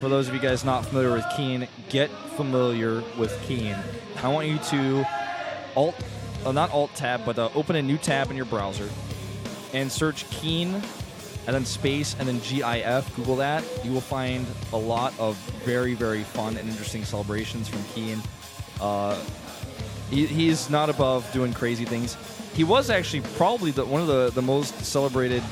For those of you guys not familiar with Keen, get familiar with Keen. I want you to not Alt-Tab, but open a new tab in your browser and search Keen and then space and then GIF. Google that. You will find a lot of very, very fun and interesting celebrations from Keen. He's not above doing crazy things. He was actually probably one of the most celebrated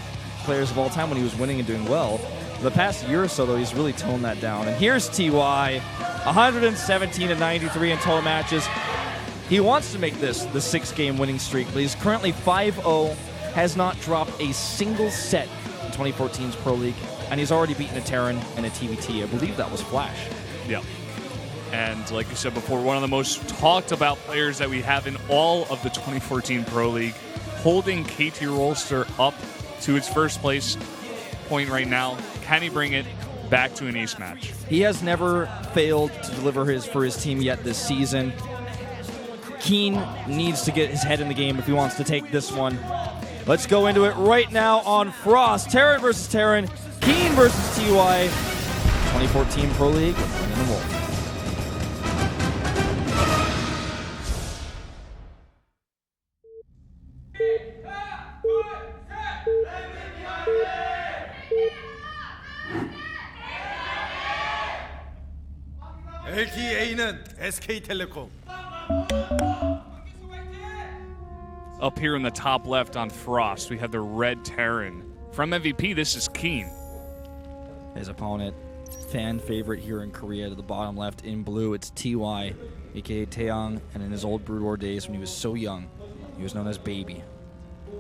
players of all time when he was winning and doing well. The past year or so, though, he's really toned that down. And here's TY, 117-93 in total matches. He wants to make this the 6-game winning streak, but he's currently 5-0, has not dropped a single set in 2014's Pro League, and he's already beaten a Terran and a TVT. I believe that was Flash. Yeah. And like you said before, one of the most talked about players that we have in all of the 2014 Pro League, holding KT Rolster up to its first place point right now. Can he bring it back to an ace match? He has never failed to deliver for his team yet this season. Keen needs to get his head in the game if he wants to take this one. Let's go into it right now on Frost. Terran versus Terran. Keen versus TY. 2014 Pro League with Brendan and Wolf. LTA는 SK텔레콤. Up here in the top left on Frost, we have the red Terran. From MVP, this is Keen. His opponent, fan favorite here in Korea, to the bottom left in blue, it's TY, aka Taeyang, and in his old Brood War days when he was so young, he was known as Baby.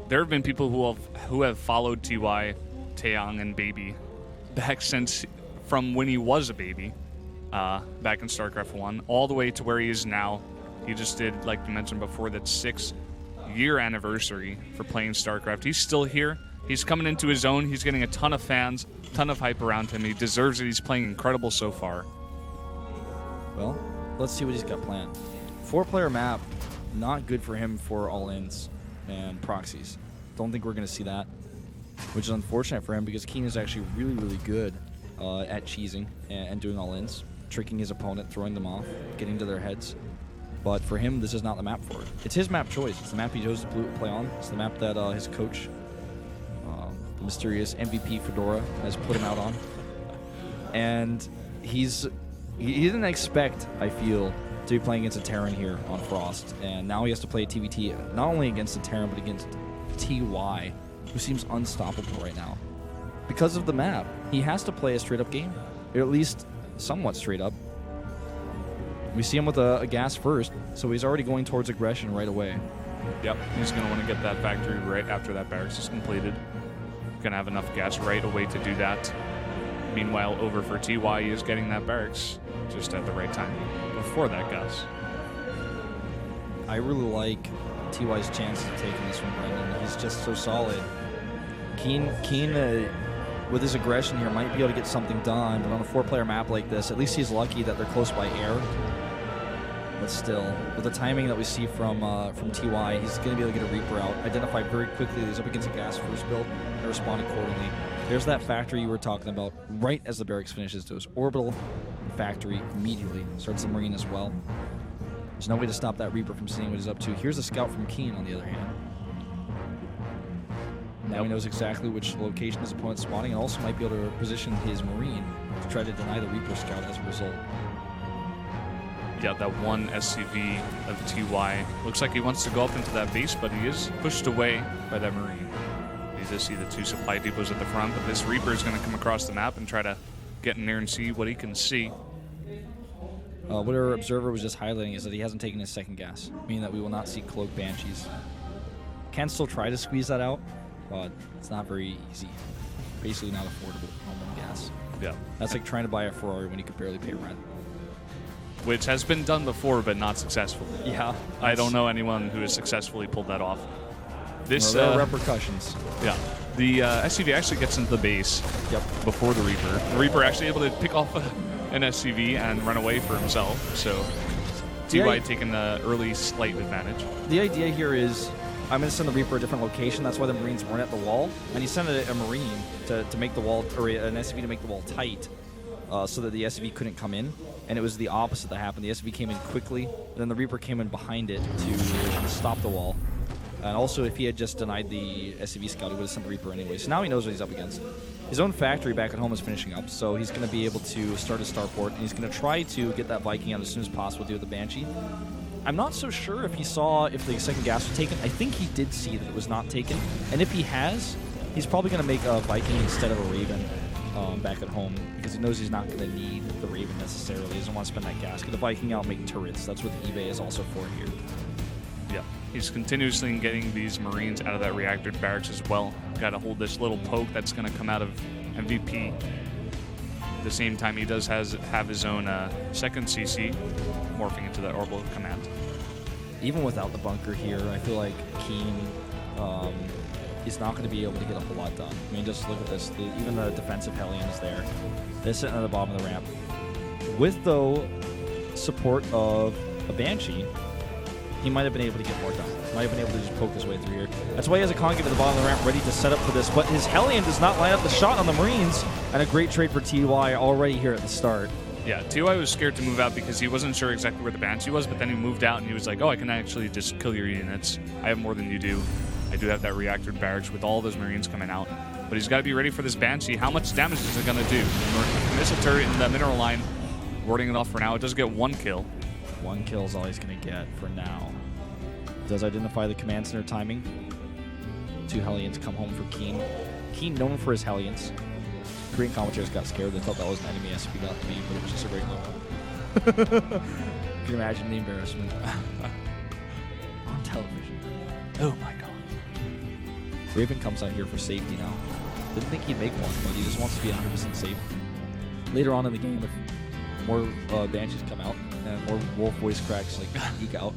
There have been people who have followed TY, Taeyang, and Baby back from when he was a baby. Back in StarCraft 1, all the way to where he is now. He just did, like you mentioned before, that 6-year anniversary for playing StarCraft. He's still here. He's coming into his own. He's getting a ton of fans, ton of hype around him. He deserves it. He's playing incredible so far. Well, let's see what he's got planned. 4-player map, not good for him for all-ins and proxies. Don't think we're going to see that, which is unfortunate for him because Keen is actually really, really good at cheesing and doing all-ins, tricking his opponent, throwing them off, getting to their heads. But for him, this is not the map for it. It's his map choice. It's the map he chose to play on. It's the map that his coach, the mysterious MVP Fedora, has put him out on. And he didn't expect, I feel, to be playing against a Terran here on Frost. And now he has to play a TVT, not only against a Terran, but against TY, who seems unstoppable right now. Because of the map, he has to play a straight-up game, or at least somewhat straight up. We see him with a gas first, so he's already going towards aggression right away. Yep, he's going to want to get that factory right after that barracks is completed. Going to have enough gas right away to do that. Meanwhile, over for TY, he is getting that barracks just at the right time before that gas. I really like TY's chances of taking this one, Brendan. He's just so solid. Keen with his aggression here, might be able to get something done, but on a 4-player map like this, at least he's lucky that they're close by air. But still, with the timing that we see from TY, he's going to be able to get a Reaper out, identify very quickly that he's up against a gas first build, and respond accordingly. There's that factory you were talking about, right as the barracks finishes to his orbital factory immediately. Starts the Marine as well. There's no way to stop that Reaper from seeing what he's up to. Here's a scout from Keen, on the other hand. Now he knows exactly which location his opponent's spawning, and also might be able to position his Marine to try to deny the Reaper scout as a result. Yeah, that one SCV of TY. Looks like he wants to go up into that base, but he is pushed away by that Marine. You just see the 2 supply depots at the front, but this Reaper is going to come across the map and try to get in there and see what he can see. What our observer was just highlighting is that he hasn't taken his second gas, meaning that we will not see Cloak Banshees. Can still try to squeeze that out, but it's not very easy. Basically not affordable on one gas. Yeah. That's like trying to buy a Ferrari when you could barely pay rent. Which has been done before, but not successfully. Yeah. I don't know anyone who has successfully pulled that off. This, well, there are repercussions. Yeah. The SCV actually gets into the base before the Reaper. The Reaper actually able to pick off an SCV and run away for himself. So TY taking the early slight advantage. The idea here is I'm going to send the Reaper a different location. That's why the Marines weren't at the wall. And he sent a Marine to make the wall, or an SCV to make the wall tight. so that the SCV couldn't come in, and it was the opposite that happened. The SCV came in quickly, and then the Reaper came in behind it to stop the wall. And also, if he had just denied the SCV scout, he would have sent the Reaper anyway. So now he knows what he's up against. His own factory back at home is finishing up, so he's going to be able to start his starport, and he's going to try to get that Viking out as soon as possible to do with the Banshee. I'm not so sure if he saw if the second gas was taken. I think he did see that it was not taken, and if he has, he's probably going to make a Viking instead of a Raven back at home, because he knows he's not going to need the Raven necessarily. He doesn't want to spend that gas. Get the Viking out, make turrets. That's what the eBay is also for here. Yeah, he's continuously getting these Marines out of that reactor barracks as well. Got to hold this little poke that's going to come out of MVP. At the same time, he does have his own second CC morphing into that orbital command. Even without the bunker here, I feel like Keen is not going to be able to get a whole lot done. I mean, just look at this. Even the defensive Hellion is there. They're sitting at the bottom of the ramp. With, though, support of a Banshee, he might have been able to get more done. Might have been able to just poke his way through here. That's why he has a Concave at the bottom of the ramp ready to set up for this. But his Hellion does not line up the shot on the Marines. And a great trade for TY already here at the start. Yeah, TY was scared to move out because he wasn't sure exactly where the Banshee was, but then he moved out and he was like, oh, I can actually just kill your units. I have more than you do. I do have that reactor barracks with all those Marines coming out. But he's got to be ready for this Banshee. How much damage is it going to do? Missile turret in the mineral line, warding it off for now. It does get 1 kill. 1 kill is all he's going to get for now. Does identify the command center timing. 2 Hellions come home for Keen. Keen known for his Hellions. Korean commentators got scared. They thought that was an enemy SCV got to be, but it was just a regular one. Can you imagine the embarrassment on television? Oh my god. Raven comes out here for safety now. Didn't think he'd make one, but he just wants to be 100% safe. Later on in the game, if more Banshees come out and more Wolf voice cracks like geek out,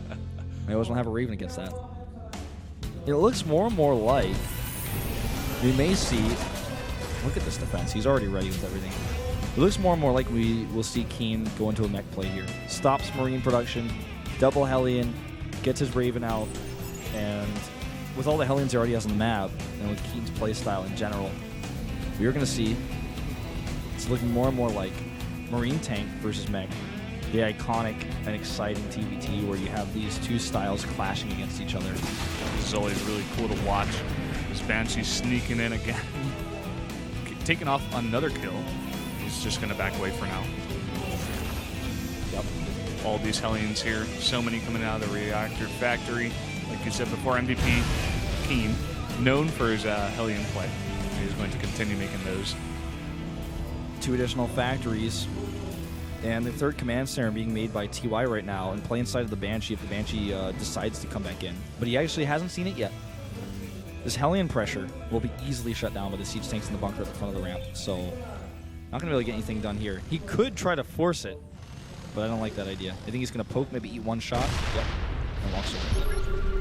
I always want to have a Raven against that. It looks more and more like we may see. Look at this defense. He's already ready with everything. It looks more and more like we will see Keen go into a mech play here. Stops Marine production, double Hellion, gets his Raven out, and with all the Hellions he already has on the map, and with Keen's playstyle in general, we are going to see it's looking more and more like Marine tank versus mech. The iconic and exciting TVT where you have these two styles clashing against each other. This is always really cool to watch. This Banshee sneaking in again. Taking off another kill. He's just going to back away for now. Yep. All these Hellions here. So many coming out of the reactor factory. Like you said before, MVP Keen, known for his Hellion play. He's going to continue making those. 2 additional factories. And the 3rd command center being made by TY right now in plain sight of the Banshee if the Banshee decides to come back in. But he actually hasn't seen it yet. This Hellion pressure will be easily shut down by the siege tanks in the bunker at the front of the ramp. So, not going to really get anything done here. He could try to force it, but I don't like that idea. I think he's going to poke, maybe eat 1 shot. Yep. And walks away.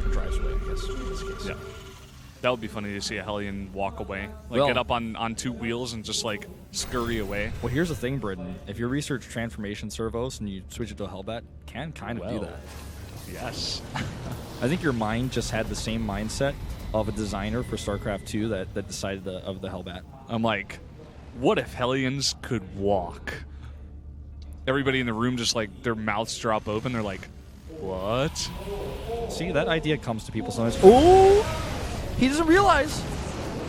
Or drives away, I guess, in this case. Yeah. That would be funny to see a Hellion walk away. Like, well, get up on 2 wheels and just, like, scurry away. Well, here's the thing, Britton. If you research transformation servos and you switch it to a Hellbat, can kind of do that. Yes. I think your mind just had the same mindset of a designer for StarCraft 2 that decided of the Hellbat. I'm like, what if Hellions could walk? Everybody in the room just, like, their mouths drop open. They're like, what? See, that idea comes to people sometimes. Oh! He doesn't realize.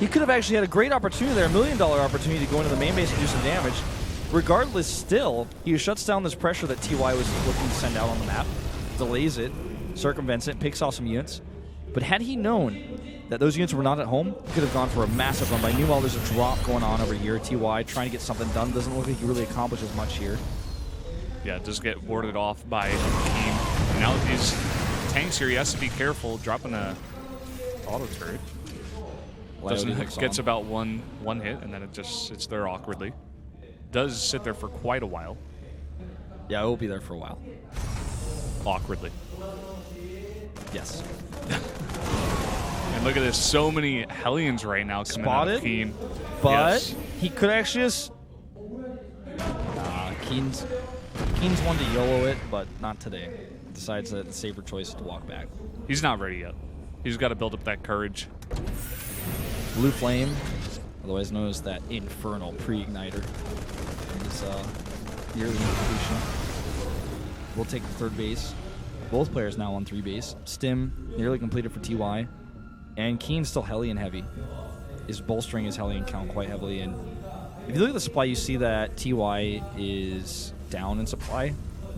He could have actually had a great opportunity there, $1 million opportunity to go into the main base and do some damage. Regardless, still, he shuts down this pressure that TY was looking to send out on the map, delays it, circumvents it, picks off some units. But had he known that those units were not at home, he could have gone for a massive run. But meanwhile, there's a drop going on over here. TY trying to get something done. Doesn't look like he really accomplishes much here. Yeah, it does get warded off by Keem. And now with these tanks here, he has to be careful dropping a auto turret. Gets about one hit, and then it just sits there awkwardly. Does sit there for quite a while. Yeah, it will be there for a while. Awkwardly. Yes. And look at this, so many Hellions right now coming out of Keen. But he could actually just... Keen's one to YOLO it, but not today. Decides that the safer choice is to walk back. He's not ready yet. He's got to build up that courage. Blue Flame, otherwise known as that infernal pre-igniter. is nearly completion. We'll take the third base. Both players now on 3 base. Stim nearly completed for TY. And Keen's still Hellion heavy. Is bolstering his Hellion count quite heavily. And if you look at the supply, you see that TY is down in supply.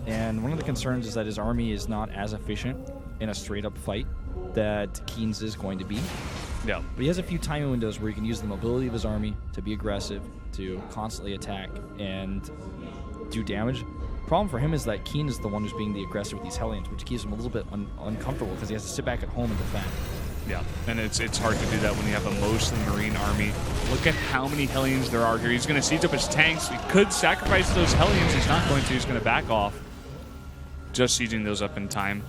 And one of the concerns is that his army is not as efficient in a straight-up fight that Keen's is going to be. Yeah. But he has a few timing windows where he can use the mobility of his army to be aggressive, to constantly attack, and do damage. Problem for him is that Keen is the one who's being the aggressor with these Hellions, which keeps him a little bit uncomfortable because he has to sit back at home and defend. Yeah, and it's hard to do that when you have a mostly Marine army. Look at how many Hellions there are here. He's going to siege up his tanks. He could sacrifice those Hellions. He's not going to. He's going to back off. Just sieging those up in time.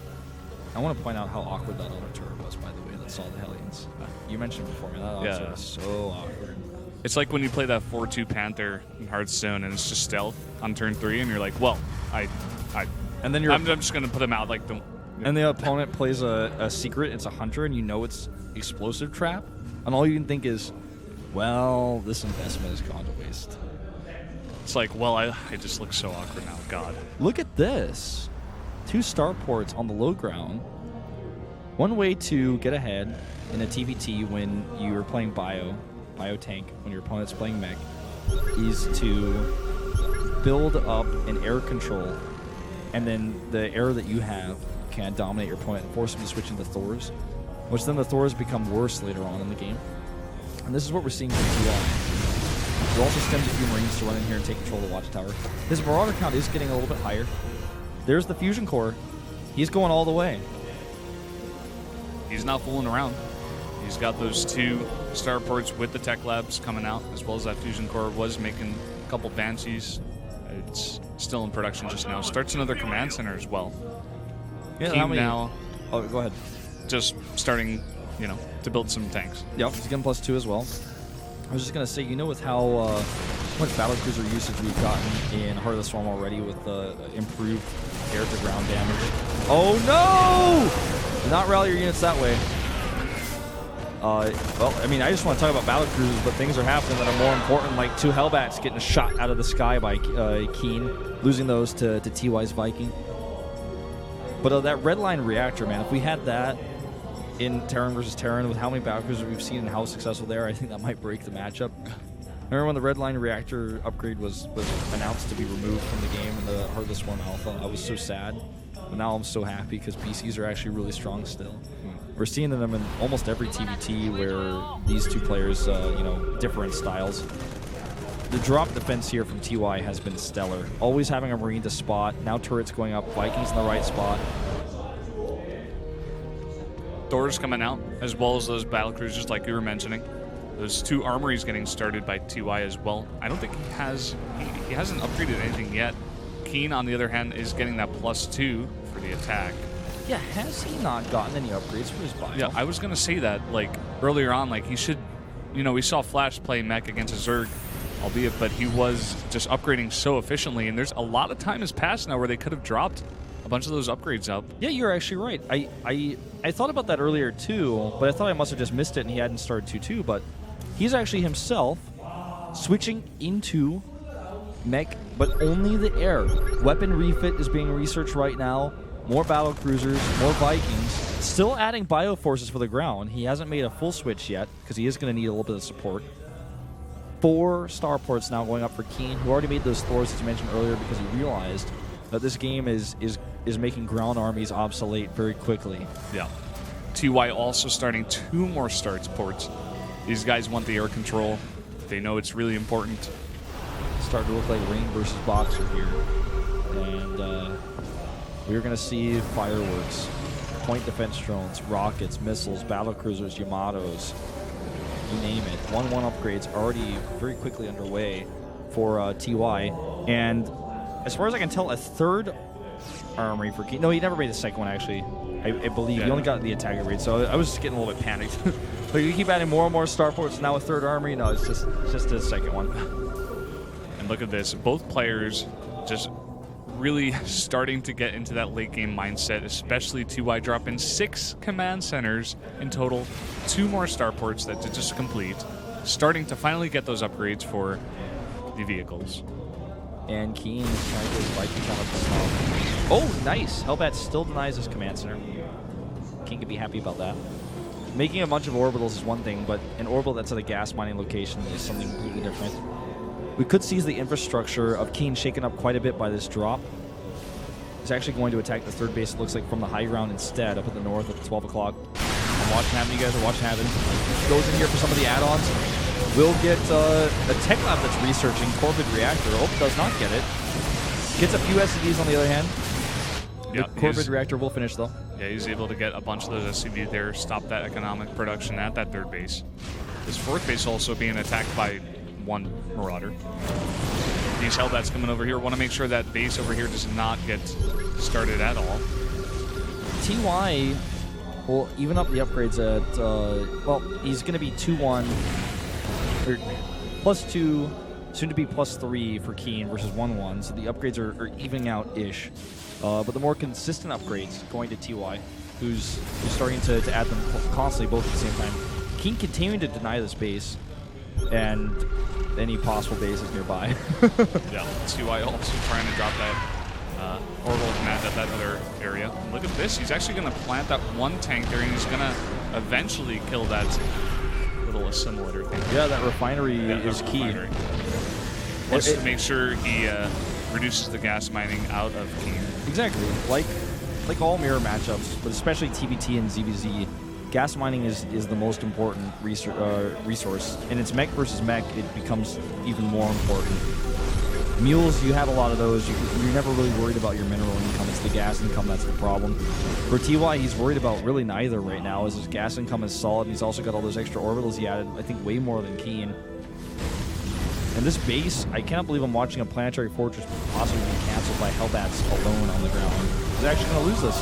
I want to point out how awkward that other turret was, by the way, that saw the Hellions. You mentioned before, man, that was so awkward. It's like when you play that 4-2 Panther in Hearthstone and it's just stealth on turn 3 and you're like, well, and then I'm just going to put him out like the... And the opponent plays a secret, it's a hunter, and you know it's explosive trap, and all you can think is, well, this investment has gone to waste. It's like, well, I just look so awkward now, God. Look at this. 2 starports on the low ground. One way to get ahead in a TVT when you're playing bio tank, when your opponent's playing mech, is to build up an air control, and then the air that you have can dominate your opponent and force him to switch into Thors, which then the Thors become worse later on in the game. And this is what we're seeing from TY. He also stems a few Marines to run in here and take control of the Watchtower. His Marauder count is getting a little bit higher. There's the Fusion Core. He's going all the way. He's not fooling around. He's got those 2 starports with the tech labs coming out, as well as that Fusion Core was making a couple Banshees. It's still in production just now. Starts another command center as well. Yeah, Team now. Oh, go ahead. Just starting, to build some tanks. Yep, he's getting +2 as well. I was just going to say, with how much battlecruiser usage we've gotten in Heart of the Swarm already with the improved air-to-ground damage. Oh, no! Do not rally your units that way. Well, I mean, I just want to talk about battlecruisers, but things are happening that are more important, like 2 Hellbats getting shot out of the sky by Keen, losing those to TY's Viking. But that red line reactor, man, if we had that in Terran versus Terran with how many battlecruisers we've seen and how successful they are, I think that might break the matchup. Remember when the red line reactor upgrade was announced to be removed from the game in the Heart of the Swarm Alpha? I was so sad. But now I'm so happy because PCs are actually really strong still. We're seeing them in almost every TVT where these 2 players, different styles. The drop defense here from TY has been stellar. Always having a Marine to spot. Now turrets going up. Vikings in the right spot. Thors coming out, as well as those battlecruisers like you were mentioning. Those 2 armories getting started by TY as well. I don't think he hasn't upgraded anything yet. Keen, on the other hand, is getting that +2 for the attack. Yeah, has he not gotten any upgrades for his bio? Yeah, I was going to say that, earlier on, he should, we saw Flash play mech against a Zerg, albeit, but he was just upgrading so efficiently, and there's a lot of time has passed now where they could have dropped a bunch of those upgrades up. Yeah, you're actually right. I thought about that earlier too, but I thought I must have just missed it and he hadn't started 2-2, but he's actually himself switching into mech, but only the air. Weapon refit is being researched right now. More battlecruisers, more Vikings. Still adding bioforces for the ground. He hasn't made a full switch yet because he is going to need a little bit of support. 4 starports now going up for Keen, who already made those Thors, as you mentioned earlier, because he realized that this game is making ground armies obsolete very quickly. Yeah. TY also starting 2 more starports. These guys want the air control. They know it's really important. Starting to look like Rain versus Boxer here. And we're going to see fireworks, point defense drones, rockets, missiles, battlecruisers, Yamatos, you name it. 1-1 upgrades already very quickly underway for TY. And as far as I can tell, a 3rd armory for Keen. No, he never made a 2nd one, actually. I believe. He only got the attack upgrade, so I was just getting a little bit panicked. But you keep adding more and more starports, now a 3rd armory. No, it's just a 2nd one. And look at this. Both players just really starting to get into that late game mindset, especially TY dropping 6 command centers in total, 2 more starports that to just complete, starting to finally get those upgrades for the vehicles. And Keen is trying to get his Viking count up to stop. Oh, nice! Hellbat still denies his command center. Keen can be happy about that. Making a bunch of orbitals is one thing, but an orbital that's at a gas mining location is something completely different. We could see the infrastructure of Keen shaken up quite a bit by this drop. He's actually going to attack the third base, it looks like, from the high ground instead, up at the north at 12 o'clock. I'm watching happen, you guys are watching happen. Goes in here for some of the add-ons. Will get a tech lab that's researching Corvid Reactor. Oh, does not get it. Gets a few SCVs on the other hand. Yep, the Corvid Reactor will finish though. Yeah, he's able to get a bunch of those SCVs there, stop that economic production at that third base. His fourth base also being attacked by one Marauder. These Hellbats coming over here. Want to make sure that base over here does not get started at all. TY will even up the upgrades at, well, he's going to be 2-1, or +2, soon to be +3 for Keen versus 1-1, so the upgrades are evening out-ish. But the more consistent upgrades going to TY, who's starting to add them constantly, both at the same time. Keen continuing to deny this base, and any possible bases nearby. Yeah, TY also trying to drop that orbital command at that other area. And look at this, he's actually going to plant that one tank there, and he's going to eventually kill that little assimilator thing. Yeah, that refinery is key. Wants to make sure he reduces the gas mining out of Keen. Exactly, like all mirror matchups, but especially TBT and ZVZ, gas mining is the most important resource, and it's mech versus mech, it becomes even more important. Mules, you have a lot of those. You're never really worried about your mineral income. It's the gas income that's the problem. For TY, he's worried about really neither right now, as his gas income is solid, and he's also got all those extra orbitals he added, I think way more than Keen. And this base, I cannot believe I'm watching a planetary fortress possibly being canceled by Hellbats alone on the ground. He's actually going to lose this.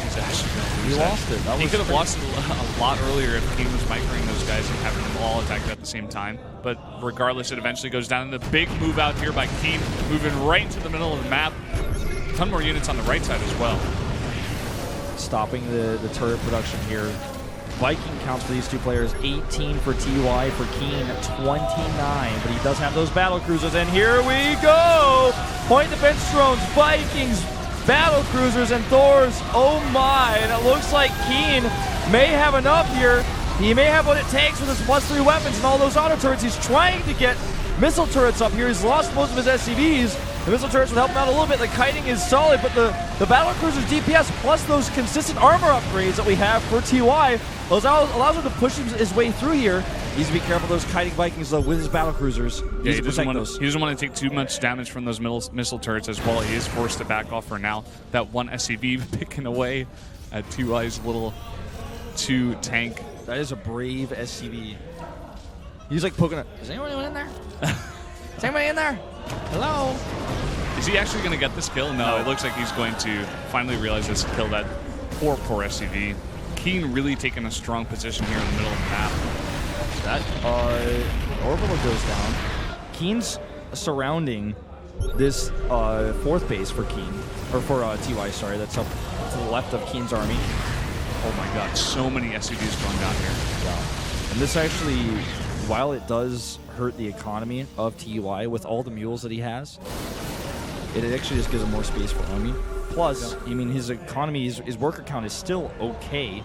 He's actually going to lose He lost it. He could have lost it a lot earlier if Keen was microing those guys and having them all attacked at the same time. But regardless, it eventually goes down. And the big move out here by Keen, moving right into the middle of the map. A ton more units on the right side as well. Stopping the turret production here. Viking counts for these two players, 18 for TY, for Keen 29, but he does have those battle cruisers, and here we go! Point defense drones, Vikings, battle cruisers, and Thors, oh my, and it looks like Keen may have enough here. He may have what it takes with his +3 weapons and all those auto turrets. He's trying to get missile turrets up here. He's lost most of his SCVs. The missile turrets would help him out a little bit. The kiting is solid, but the battle cruiser's DPS plus those consistent armor upgrades that we have for TY allows him to push his way through here. He needs to be careful of those kiting Vikings, though, with his battle cruisers. Yeah, he doesn't want to take too much damage from those missile turrets as well. He is forced to back off for now. That one SCV picking away at TY's little 2 tank. That is a brave SCV. He's like poking it. Is anyone in there? Is anybody in there? Hello? Is he actually going to get this kill? No, it looks like he's going to finally realize this kill that poor SCV. Keen really taking a strong position here in the middle of the map. That orbital goes down. Keen's surrounding this 4th base for Keen, or for TY, sorry. That's up to the left of Keen's army. Oh my god, so many SCVs going down here. Yeah. And this actually, while it does hurt the economy of TY with all the mules that he has, it actually just gives him more space for army. Plus, I mean, his economy, his worker count is still okay.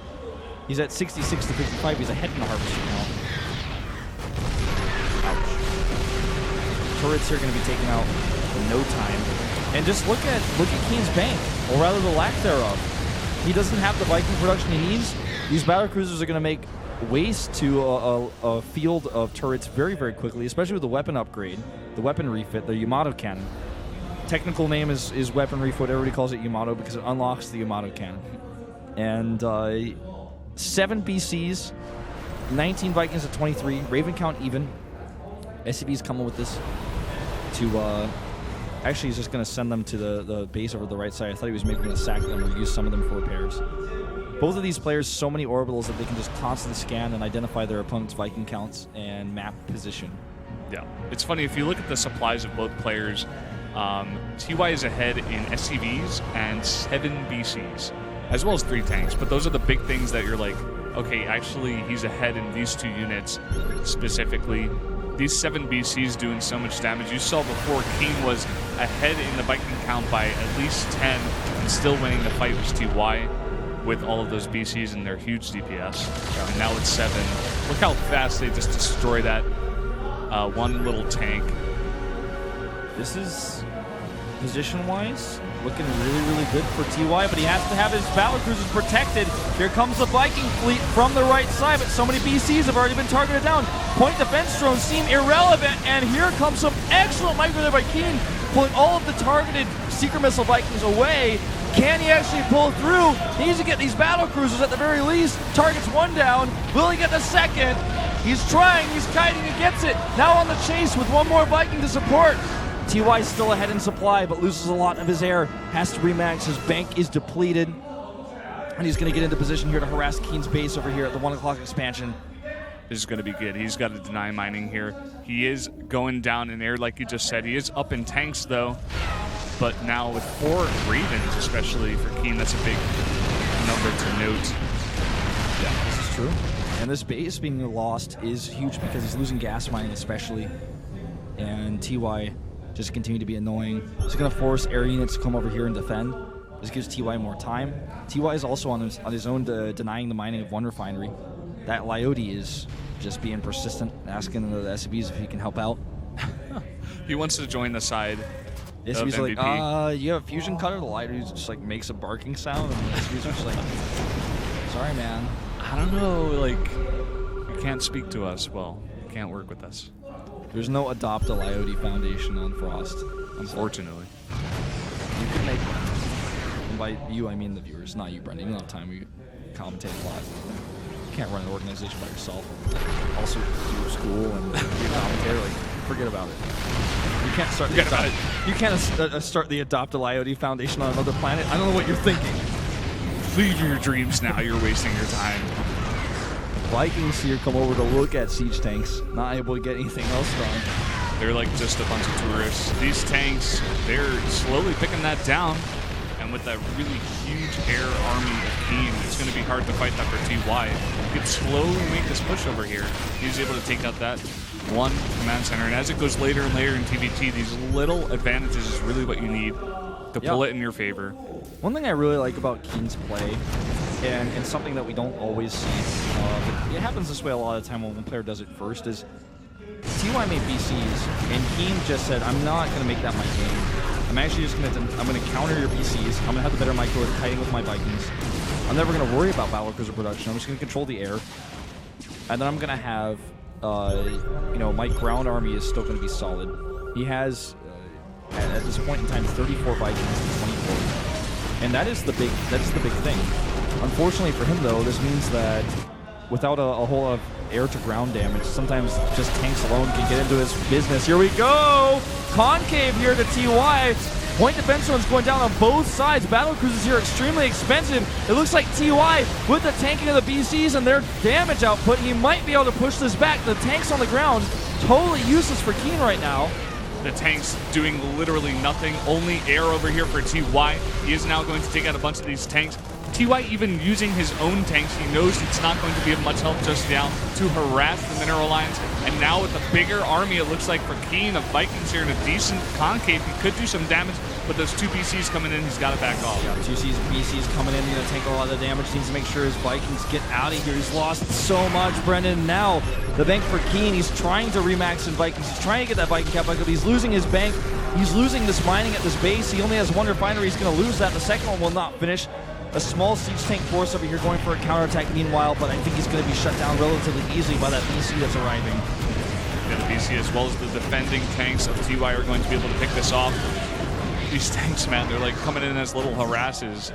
He's at 66 to 55. He's ahead in the harvester now. Ouch. Turrets here are going to be taken out in no time. And just look at Keen's bank, or rather the lack thereof. He doesn't have the Viking production he needs. These battle cruisers are going to make waste to a field of turrets very, very quickly, especially with the weapon upgrade, the weapon refit, the Yamato cannon. Technical name is weapon refit. Everybody calls it Yamato because it unlocks the Yamato cannon. And 7 BCs, 19 Vikings at 23, Raven count even. SCV's coming with this to... Actually, he's just going to send them to the base over the right side. I thought he was maybe going to sack them or use some of them for repairs. Both of these players, so many orbitals that they can just constantly scan and identify their opponent's Viking counts and map position. Yeah. It's funny, if you look at the supplies of both players, TY is ahead in SCVs and 7 BCs, as well as 3 tanks. But those are the big things that you're like, okay, actually, he's ahead in these 2 units specifically. these 7 BCs doing so much damage. You saw before Keen was ahead in the Viking count by at least 10 and still winning the fight was TY with all of those BCs and their huge DPS. And now it's 7. Look how fast they just destroy that one little tank. This is, position-wise, looking really, really good for TY, but he has to have his battle cruisers protected. Here comes the Viking fleet from the right side, but so many BCs have already been targeted down. Point defense drones seem irrelevant, and here comes some excellent micro there by Keen, pulling all of the targeted Seeker Missile Vikings away. Can he actually pull through? He needs to get these battle cruisers at the very least. Targets 1 down. Will he get the second? He's trying, he's kiting, he gets it. Now on the chase with 1 more Viking to support. TY still ahead in supply, but loses a lot of his air. Has to remax, his bank is depleted. And he's going to get into position here to harass Keen's base over here at the 1 o'clock expansion. This is going to be good. He's got to deny mining here. He is going down in air, like you just said. He is up in tanks, though. But now with 4 Ravens, especially for Keen, that's a big number to note. Yeah, this is true. And this base being lost is huge because he's losing gas mining especially. And TY just continue to be annoying. He's going to force air units to come over here and defend. This gives TY more time. TY is also on his own denying the mining of 1 refinery. That Lyote is just being persistent, asking the SCBs if he can help out. He wants to join the side. The SCB's like, you have a fusion cutter? The Lyote just like makes a barking sound, and the SCB's just like, sorry, man. I don't know, like, you can't speak to us. Well, you can't work with us. There's no Adopt a Lyote Foundation on Frost, unfortunately. You could make one. And by you, I mean the viewers, not you, Brendan. You don't have time. We commentate a lot. You can't run an organization by yourself. Also do school and be a commentator. Like, forget about it. You can't start. You can't start the Adopt a Lyote Foundation on another planet. I don't know what you're thinking. Leave your dreams now. You're wasting your time. Vikings here come over to look at siege tanks, not able to get anything else done. They're like just a bunch of tourists. These tanks, they're slowly picking that down. And with that really huge air army of Keen, it's going to be hard to fight that for TY. He could slowly make this push over here. He's able to take out that 1 command center. And as it goes later and later in TVT, these little advantages is really what you need to pull it in your favor. One thing I really like about Keen's play, and something that we don't always see, but it happens this way a lot of the time when one player does it first, is TY made BCs, and Keen just said, I'm not going to make that my game. I'm actually just going to counter your BCs. I'm going to have the better micro kiting with my Vikings. I'm never going to worry about battle cruiser production. I'm just going to control the air. And then I'm going to have, my ground army is still going to be solid. He has, at this point in time, 34 Vikings and 24. And that is the big thing. Unfortunately for him, though, this means that without a whole lot of air-to-ground damage, sometimes just tanks alone can get into his business. Here we go! Concave here to TY. Point defense zone's going down on both sides. Battle cruisers here are extremely expensive. It looks like TY, with the tanking of the BCs and their damage output, he might be able to push this back. The tanks on the ground, totally useless for Keen right now. The tank's doing literally nothing. Only air over here for TY. He is now going to take out a bunch of these tanks. TY even using his own tanks. He knows it's not going to be of much help just now to harass the Mineral Alliance. And now with a bigger army, it looks like for Keen of Vikings here in a decent concave, he could do some damage. But those 2 BCs coming in, he's got to back off. Yeah, 2 BCs coming in, going to take a lot of the damage. Needs to make sure his Vikings get out of here. He's lost so much, Brendan. Now, the bank for Keen, he's trying to remax his Vikings. He's trying to get that Viking cap back up. He's losing his bank. He's losing this mining at this base. He only has 1 refinery. He's going to lose that. The second one will not finish. A small siege tank force over here going for a counterattack meanwhile, but I think he's going to be shut down relatively easily by that BC that's arriving. Yeah, the BC as well as the defending tanks of TY are going to be able to pick this off. These tanks, man, they're like coming in as little harasses.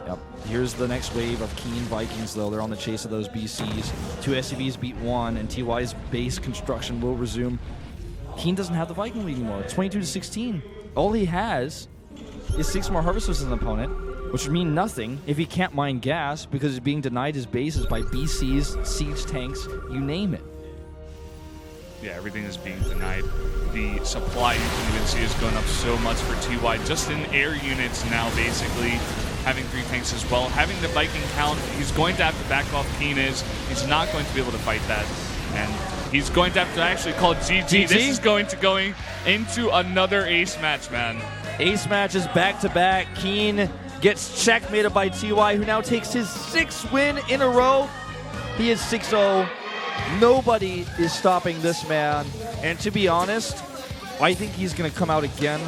Yep. Here's the next wave of Keen Vikings, though. They're on the chase of those BCs. 2 SCVs beat 1, and TY's base construction will resume. Keen doesn't have the Viking lead anymore. 22-16. All he has is 6 more harvesters as an opponent, which would mean nothing if he can't mine gas because he's being denied his bases by BCs, siege tanks, you name it. Yeah, everything is being denied. The supply, you can even see, is going up so much for TY. Just in air units now, basically, having 3 tanks as well. Having the Viking count, he's going to have to back off Keen is. He's not going to be able to fight that. And he's going to have to actually call GG. This is going into another ace match, man. Ace matches back-to-back. Keen gets checkmated by TY, who now takes his 6th win in a row. He is 6-0. Nobody is stopping this man. And to be honest, I think he's going to come out again